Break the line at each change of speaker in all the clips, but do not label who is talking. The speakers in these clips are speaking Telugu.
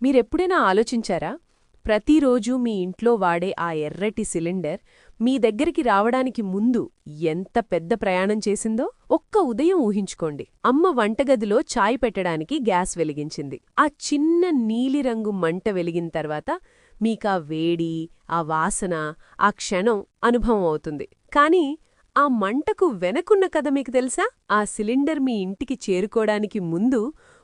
మీరెప్పుడైనా ఆలోచించారా? ప్రతిరోజూ మీ ఇంట్లో వాడే ఆ ఎర్రటి సిలిండర్ మీ దగ్గరికి రావడానికి ముందు ఎంత పెద్ద ప్రయాణం చేసిందో ఒక్క ఉదయం ఊహించుకోండి. అమ్మ వంటగదిలో చాయ్ పెట్టడానికి గ్యాస్ వెలిగించింది. ఆ చిన్న నీలిరంగు మంట వెలిగిన తర్వాత మీకా వేడి, ఆ వాసన, ఆ క్షణం అనుభవం అవుతుంది. కానీ ఆ మంటకు వెనకున్న కథ మీకు తెలుసా? ఆ సిలిండర్ మీ ఇంటికి చేరుకోడానికి ముందు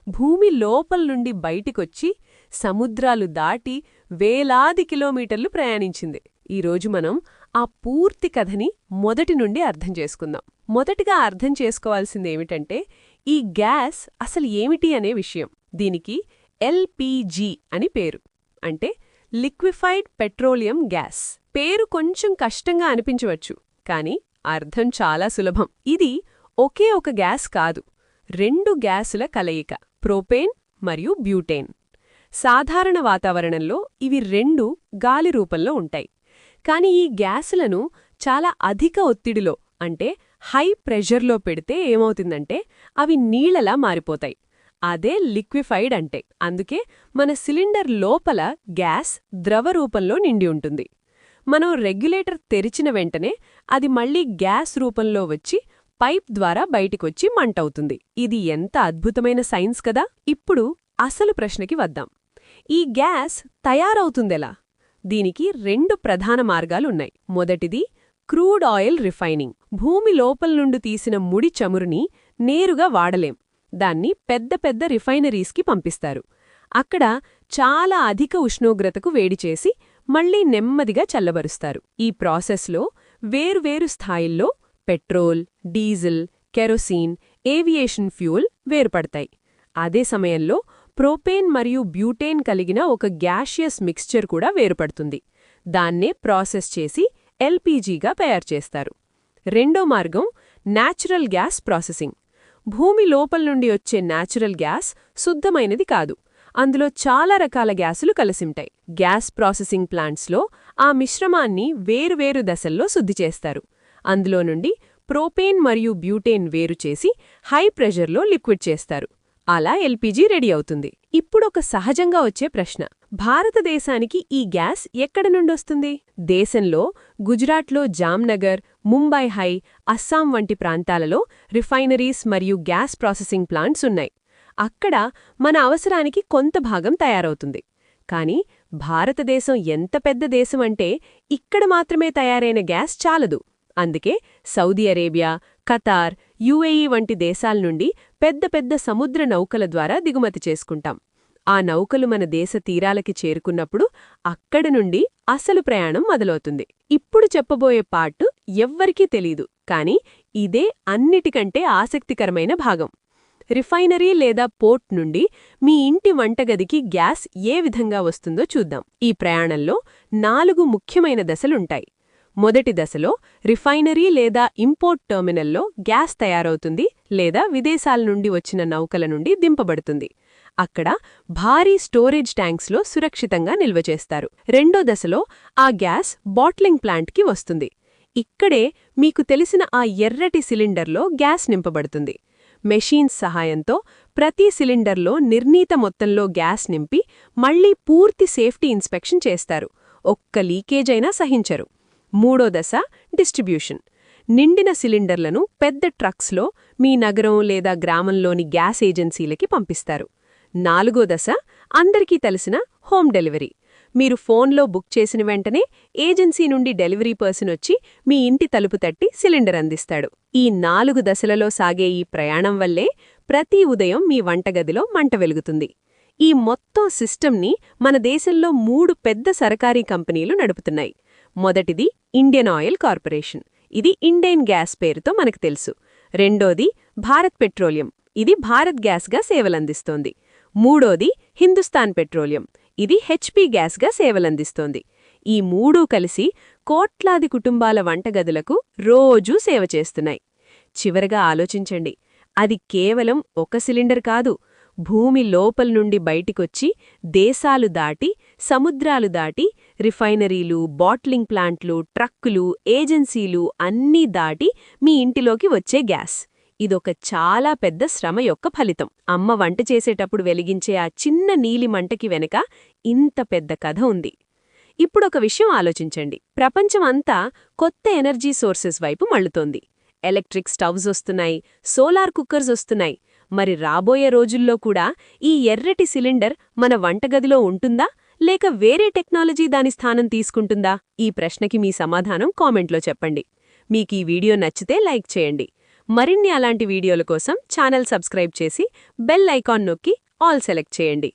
భూమి లోపల్నుండి బయటికొచ్చి సముద్రాలు దాటి వేలాది కిలోమీటర్లు ప్రయాణించింది. ఈరోజు మనం ఆ పూర్తి కథని మొదటి నుండి అర్థం చేసుకుందాం. మొదటిగా అర్థం చేసుకోవాల్సిందేమిటంటే ఈ గ్యాస్ అసలు ఏమిటి అనే విషయం. దీనికి ఎల్‌పీజీ అని పేరు. అంటే లిక్విఫైడ్ పెట్రోలియం గ్యాస్. పేరు కొంచెం కష్టంగా అనిపించవచ్చు, కానీ అర్థం చాలా సులభం. ఇది ఒకే ఒక గ్యాస్ కాదు, రెండు గ్యాసుల కలయిక, ప్రోపేన్ మరియు బ్యూటేన్. సాధారణ వాతావరణంలో ఇవి రెండు గాలి రూపంలో ఉంటాయి. కాని ఈ గ్యాసులను చాలా అధిక ఒత్తిడిలో, అంటే హై ప్రెషర్లో పెడితే ఏమవుతుందంటే అవి నీళ్లలా మారిపోతాయి. అదే లిక్విఫైడ్ అంటే. అందుకే మన సిలిండర్ లోపల గ్యాస్ ద్రవ రూపంలో నిండి ఉంటుంది. మనం రెగ్యులేటర్ తెరిచిన వెంటనే అది మళ్లీ గ్యాస్ రూపంలో వచ్చి పైప్ ద్వారా బయటికొచ్చి మంటవుతుంది. ఇది ఎంత అద్భుతమైన సైన్స్ కదా! ఇప్పుడు అసలు ప్రశ్నకి వద్దాం. ఈ గ్యాస్ తయారవుతుందెలా? దీనికి రెండు ప్రధాన మార్గాలున్నాయి. మొదటిది క్రూడ్ ఆయిల్ రిఫైనింగ్. భూమి లోపల్నుండి తీసిన ముడి చమురుని నేరుగా వాడలేం. దాన్ని పెద్ద పెద్ద రిఫైనరీస్కి పంపిస్తారు. అక్కడ చాలా అధిక ఉష్ణోగ్రతకు వేడిచేసి మళ్లీ నెమ్మదిగా చల్లబరుస్తారు. ఈ ప్రాసెస్లో వేర్వేరు స్థాయిల్లో petrol, diesel, kerosene, aviation fuel వేరుపడతాయి. అదే సమయంలో ప్రోపేన్ మరియు బ్యూటేన్ కలిగిన ఒక గ్యాషియస్ మిక్స్చర్ కూడా వేరుపడుతుంది. దాన్నే ప్రాసెస్ చేసి ఎల్‌పీజీగా తయారుచేస్తారు. రెండో మార్గం న్యాచురల్ గ్యాస్ ప్రాసెసింగ్. భూమి లోపల్నుండి వచ్చే న్యాచురల్ గ్యాస్ శుద్ధమైనది కాదు. అందులో చాలా రకాల గ్యాసులు కలిసుంటాయి. గ్యాస్ ప్రాసెసింగ్ ప్లాంట్స్లో ఆ మిశ్రమాన్ని వేరువేరు దశల్లో శుద్ధి చేస్తారు. అందులో నుండి ప్రోపేన్ మరియు బ్యూటేన్ వేరుచేసి హై ప్రెషర్లో లిక్విడ్ చేస్తారు. అలా ఎల్‌పీజీ రెడీ అవుతుంది. ఇప్పుడొక సహజంగా వచ్చే ప్రశ్న: భారతదేశానికి ఈ గ్యాస్ ఎక్కడ నుండొస్తుంది? దేశంలో గుజరాత్లో జామ్నగర్, ముంబై హై, అస్సాం వంటి ప్రాంతాలలో రిఫైనరీస్ మరియు గ్యాస్ ప్రాసెసింగ్ ప్లాంట్స్ ఉన్నాయి. అక్కడ మన అవసరానికి కొంత భాగం తయారవుతుంది. కానీ భారతదేశం ఎంత పెద్ద దేశమంటే ఇక్కడ మాత్రమే తయారైన గ్యాస్ చాలదు. అందుకే సౌదీ అరేబియా, ఖతార్, యుఏఈ వంటి దేశాల నుండి పెద్ద పెద్ద సముద్ర నౌకల ద్వారా దిగుమతి చేసుకుంటాం. ఆ నౌకలు మన దేశ తీరాలకి చేరుకున్నప్పుడు అక్కడి నుండి అసలు ప్రయాణం మొదలవుతుంది. ఇప్పుడు చెప్పబోయే పార్ట్ ఎవ్వరికీ తెలీదు, కానీ ఇదే అన్నిటికంటే ఆసక్తికరమైన భాగం. రిఫైనరీ లేదా పోర్ట్ నుండి మీ ఇంటి వంటగదికి గ్యాస్ ఏ విధంగా వస్తుందో చూద్దాం. ఈ ప్రయాణంలో 4 ముఖ్యమైన దశలుంటాయి. మొదటి దశలో రిఫైనరీ లేదా ఇంపోర్ట్ టెర్మినల్లో గ్యాస్ తయారవుతుంది లేదా విదేశాల నుండి వచ్చిన నౌకల నుండి దింపబడుతుంది. అక్కడ భారీ స్టోరేజ్ ట్యాంక్స్లో సురక్షితంగా నిల్వచేస్తారు. రెండో దశలో ఆ గ్యాస్ బాట్లింగ్ ప్లాంట్కి వస్తుంది. ఇక్కడే మీకు తెలిసిన ఆ ఎర్రటి సిలిండర్లో గ్యాస్ నింపబడుతుంది. మెషీన్స్ సహాయంతో ప్రతి సిలిండర్లో నిర్ణీత మొత్తంలో గ్యాస్ నింపి మళ్లీ పూర్తి సేఫ్టీ ఇన్స్పెక్షన్ చేస్తారు. ఒక్క లీకేజైనా సహించరు. మూడో దశ డిస్ట్రిబ్యూషన్. నిండిన సిలిండర్లను పెద్ద ట్రక్స్లో మీ నగరం లేదా గ్రామంలోని గ్యాస్ ఏజెన్సీలకి పంపిస్తారు. నాలుగో దశ అందరికీ తెలిసిన హోమ్ డెలివరీ. మీరు ఫోన్లో బుక్ చేసిన వెంటనే ఏజెన్సీ నుండి డెలివరీ పర్సన్ వచ్చి మీ ఇంటి తలుపు తట్టి సిలిండర్ అందిస్తాడు. ఈ 4 దశలలో సాగే ఈ ప్రయాణం వల్లే ప్రతి ఉదయం మీ వంటగదిలో మంట వెలుగుతుంది. ఈ మొత్తం సిస్టమ్ని మన దేశంలో 3 పెద్ద సరకారీ కంపెనీలు నడుపుతున్నాయి. మొదటిది ఇండియన్ ఆయిల్ కార్పొరేషన్. ఇది ఇండేన్ గ్యాస్ పేరుతో మనకు తెలుసు. రెండోది భారత్ పెట్రోలియం. ఇది భారత్ గ్యాస్గా సేవలందిస్తోంది. మూడోది హిందుస్థాన్ పెట్రోలియం. ఇది హెచ్పీ గ్యాస్గా సేవలందిస్తోంది. ఈ 3 కలిసి కోట్లాది కుటుంబాల వంటగదులకు రోజూ సేవ చేస్తున్నాయి. చివరగా ఆలోచించండి, అది కేవలం ఒక సిలిండర్ కాదు. భూమి లోపల్నుండి బయటికొచ్చి దేశాలు దాటి, సముద్రాలు దాటి, రిఫైనరీలు, బాట్లింగ్ ప్లాంట్లు, ట్రక్కులు, ఏజెన్సీలు అన్నీ దాటి మీ ఇంటిలోకి వచ్చే గ్యాస్. ఇదొక చాలా పెద్ద శ్రమ యొక్క ఫలితం. అమ్మ వంట చేసేటప్పుడు వెలిగించే ఆ చిన్న నీలి మంటకి వెనుక ఇంత పెద్ద కథ ఉంది. ఇప్పుడొక విషయం ఆలోచించండి. ప్రపంచం అంతా కొత్త ఎనర్జీ సోర్సెస్ వైపు మళ్ళుతోంది. ఎలక్ట్రిక్ స్టవ్స్ వస్తున్నాయి, సోలార్ కుక్కర్స్ వస్తున్నాయి. మరి రాబోయే రోజుల్లో కూడా ఈ ఎర్రటి సిలిండర్ మన వంటగదిలో ఉంటుందా, లేక వేరే టెక్నాలజీ దాని స్థానం తీసుకుంటుందా? ఈ ప్రశ్నకి మీ సమాధానం కామెంట్లో చెప్పండి. మీకీ వీడియో నచ్చితే లైక్ చేయండి. మరిన్ని అలాంటి వీడియోల కోసం ఛానల్ సబ్స్క్రైబ్ చేసి బెల్ ఐకాన్ నొక్కి ఆల్ సెలెక్ట్ చేయండి.